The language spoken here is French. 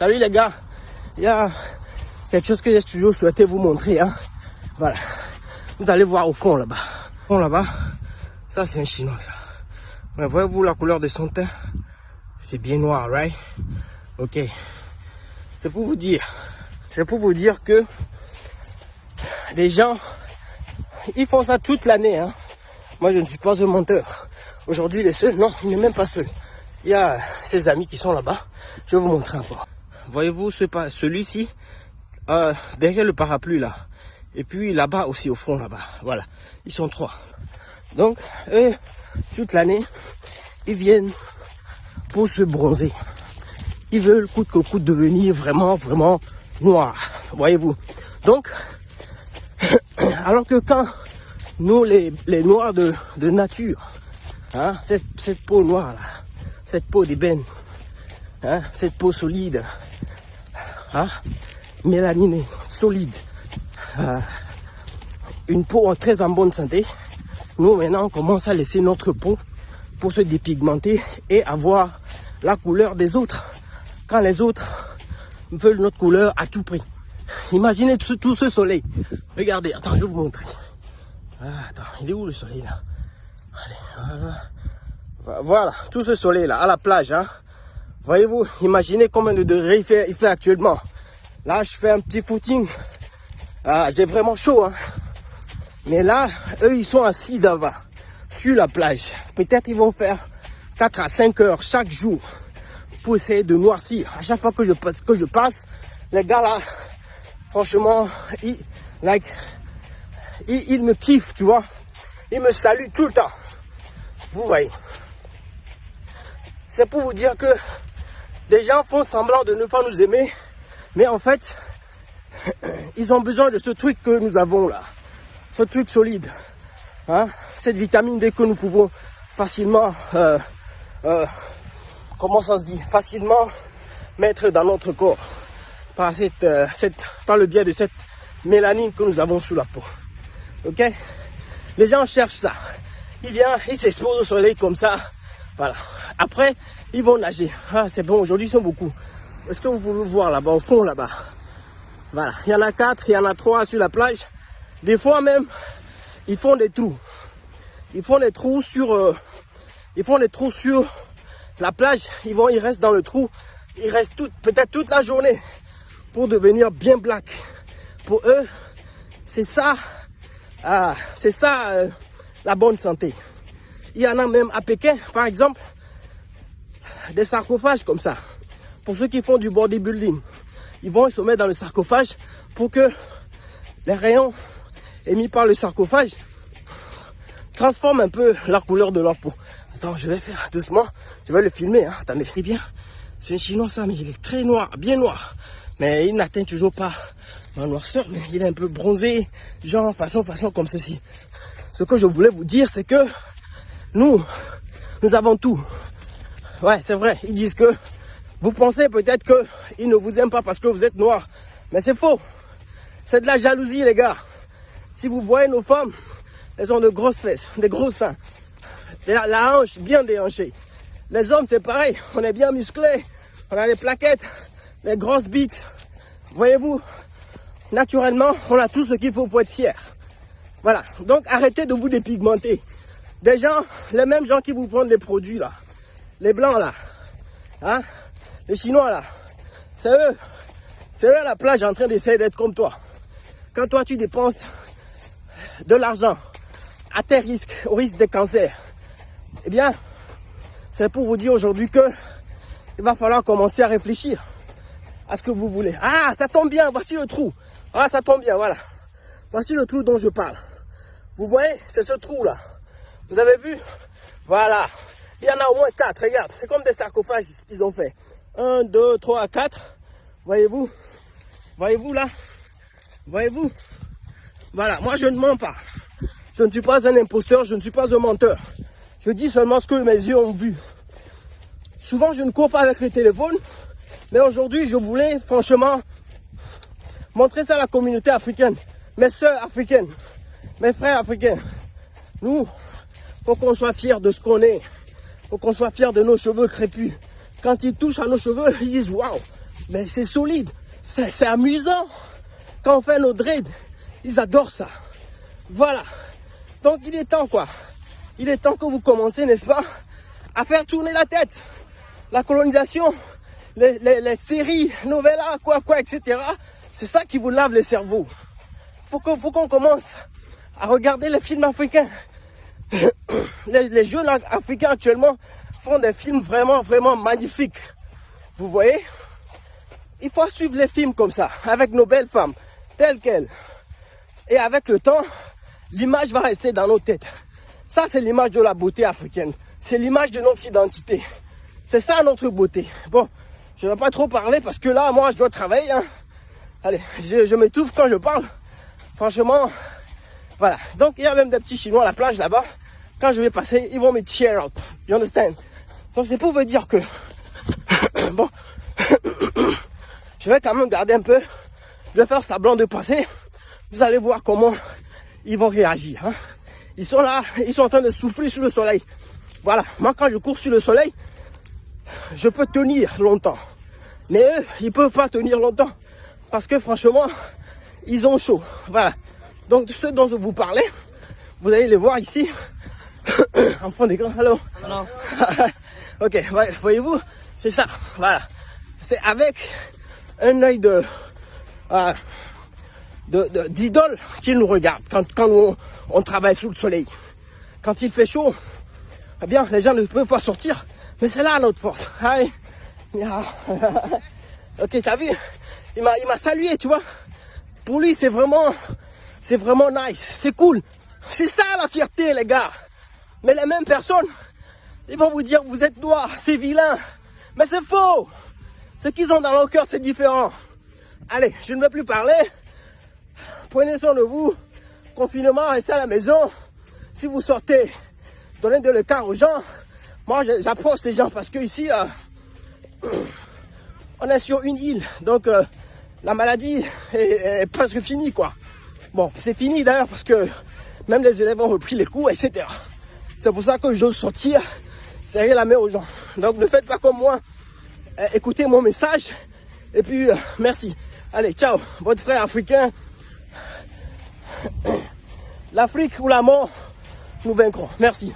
Salut les gars. Il y a quelque chose que j'ai toujours souhaité vous montrer. Hein. Voilà. Vous allez voir au fond là-bas. Au fond là-bas, ça c'est un chinois ça. Ouais, voyez-vous la couleur de son teint? C'est bien noir, right? Ok. C'est pour vous dire. C'est pour vous dire que les gens, ils font ça toute l'année. Hein. Moi, je ne suis pas un menteur. Aujourd'hui, les seuls, non, il n'est même pas seul. Il y a ses amis qui sont là-bas. Je vais vous montrer encore. Voyez-vous celui-ci, derrière le parapluie là. Et puis là-bas aussi au fond là-bas. Voilà. Ils sont 3. Donc, eux, toute l'année, ils viennent pour se bronzer. Ils veulent coûte que coûte devenir vraiment, vraiment noirs. Voyez-vous. Donc, alors que quand nous, les noirs de nature, hein, cette peau noire là, cette peau d'ébène, hein, cette peau solide, hein, mélaninée, solide, une peau très en bonne santé, nous maintenant on commence à laisser notre peau pour se dépigmenter et avoir la couleur des autres. Quand les autres veulent notre couleur à tout prix. Imaginez tout ce soleil. Regardez, attends, je vais vous montrer. Ah, attends, il est où le soleil là? Allez, voilà. Voilà, tout ce soleil là, à la plage. Hein. Voyez-vous, imaginez combien de degrés il fait actuellement. Là, je fais un petit footing. Ah, j'ai vraiment chaud. Hein. Mais là, eux, ils sont assis d'avant, sur la plage. Peut-être ils vont faire 4 à 5 heures chaque jour pour essayer de noircir. À chaque fois que je passe, les gars là, franchement, ils me kiffent, tu vois. Ils me saluent tout le temps. Vous voyez. C'est pour vous dire que des gens font semblant de ne pas nous aimer, mais en fait, ils ont besoin de ce truc que nous avons là. Ce truc solide. Hein? Cette vitamine D que nous pouvons facilement, comment ça se dit, facilement mettre dans notre corps. Par le biais de cette mélanine que nous avons sous la peau. Ok? Les gens cherchent ça. Ils viennent, ils s'exposent au soleil comme ça. Voilà. Après, ils vont nager. Ah, c'est bon, aujourd'hui ils sont beaucoup. Est-ce que vous pouvez voir là-bas, au fond là-bas? Voilà. Il y en a 4, il y en a 3 sur la plage. Des fois même, ils font des trous. Ils font des trous sur la plage. Ils restent dans le trou. Ils restent peut-être toute la journée pour devenir bien black. Pour eux, c'est ça, la bonne santé. Il y en a même à Pékin, par exemple, des sarcophages comme ça. Pour ceux qui font du bodybuilding, ils vont se mettre dans le sarcophage pour que les rayons émis par le sarcophage transforment un peu la couleur de leur peau. Attends, je vais faire doucement, je vais le filmer. Hein. Attendez, très bien. C'est un chinois ça, mais il est très noir, bien noir. Mais il n'atteint toujours pas la noirceur, mais il est un peu bronzé, genre façon comme ceci. Ce que je voulais vous dire, c'est que nous avons tout. Ouais, c'est vrai, ils disent que vous pensez peut-être qu'ils ne vous aiment pas parce que vous êtes noir. Mais c'est faux. C'est de la jalousie, les gars. Si vous voyez nos femmes, elles ont de grosses fesses, des gros seins. La hanche bien déhanchée. Les hommes, c'est pareil. On est bien musclés. On a les plaquettes, les grosses bites. Voyez-vous, naturellement, on a tout ce qu'il faut pour être fier. Voilà. Donc, arrêtez de vous dépigmenter. Des gens, les mêmes gens qui vous vendent les produits, là. Les blancs, là. Hein? Les chinois, là. C'est eux à la plage en train d'essayer d'être comme toi. Quand toi, tu dépenses de l'argent à tes risques, au risque des cancers, eh bien, c'est pour vous dire aujourd'hui que il va falloir commencer à réfléchir à ce que vous voulez. Ah, ça tombe bien, voici le trou. Ah, ça tombe bien, voilà. Voici le trou dont je parle. Vous voyez, c'est ce trou-là. Vous avez vu? Voilà. Il y en a au moins 4, regarde. C'est comme des sarcophages qu'ils ont fait. 1, 2, 3, 4. Voyez-vous? Voyez-vous là? Voyez-vous? Voilà, moi je ne mens pas. Je ne suis pas un imposteur, je ne suis pas un menteur. Je dis seulement ce que mes yeux ont vu. Souvent je ne cours pas avec le téléphone, mais aujourd'hui je voulais franchement montrer ça à la communauté africaine, mes soeurs africaines, mes frères africains. Nous, faut qu'on soit fiers de ce qu'on est, faut qu'on soit fiers de nos cheveux crépus. Quand ils touchent à nos cheveux, ils disent waouh, Mais c'est solide, c'est amusant. Quand on fait nos dreads, ils adorent ça. Voilà. Donc il est temps quoi. Il est temps que vous commencez, n'est-ce pas, à faire tourner la tête. La colonisation, les séries, novellas, quoi, etc. C'est ça qui vous lave le cerveau. Faut qu'on commence à regarder les films africains. Les jeunes africains actuellement font des films vraiment magnifiques. Vous voyez? Il faut suivre les films comme ça, avec nos belles femmes, telles quelles. Et avec le temps, l'image va rester dans nos têtes. Ça, c'est l'image de la beauté africaine. C'est l'image de notre identité. C'est ça notre beauté. Bon, je ne vais pas trop parler parce que là, moi, je dois travailler. Hein. Allez, je m'étouffe quand je parle. Franchement, voilà. Donc, il y a même des petits Chinois à la plage là-bas. Quand je vais passer, ils vont me cheer out. You understand? Donc, c'est pour vous dire que... bon, je vais quand même garder un peu. Je vais faire semblant de passer. Vous allez voir comment ils vont réagir. Hein. Ils sont là, ils sont en train de souffler sous le soleil. Voilà, moi quand je cours sur le soleil, je peux tenir longtemps. Mais eux, ils ne peuvent pas tenir longtemps. Parce que franchement, ils ont chaud. Voilà. Donc ceux dont je vous parlais, vous allez les voir ici. En fond d'écran, alors. Non. Ok, ouais, voyez-vous, c'est ça. Voilà. C'est avec un œil d'idole qu'ils nous regardent quand on travaille sous le soleil. Quand il fait chaud, eh bien, les gens ne peuvent pas sortir. Mais c'est là notre force. Allez. Ok, t'as vu? Il m'a salué, tu vois. Pour lui, c'est vraiment nice. C'est cool. C'est ça la fierté, les gars. Mais les mêmes personnes, ils vont vous dire, vous êtes noirs, c'est vilain. Mais c'est faux. Ce qu'ils ont dans leur cœur, c'est différent. Allez, je ne vais plus parler. Prenez soin de vous. Confinement, restez à la maison. Si vous sortez, donnez de l'écart aux gens. Moi, j'approche les gens parce que ici, on est sur une île. Donc, la maladie est presque finie, quoi. Bon, c'est fini d'ailleurs parce que même les élèves ont repris les cours, etc. C'est pour ça que j'ose sortir, serrer la main aux gens. Donc, ne faites pas comme moi. Écoutez mon message. Et puis, merci. Allez, ciao. Votre frère africain. L'Afrique ou la mort, nous vaincrons. Merci.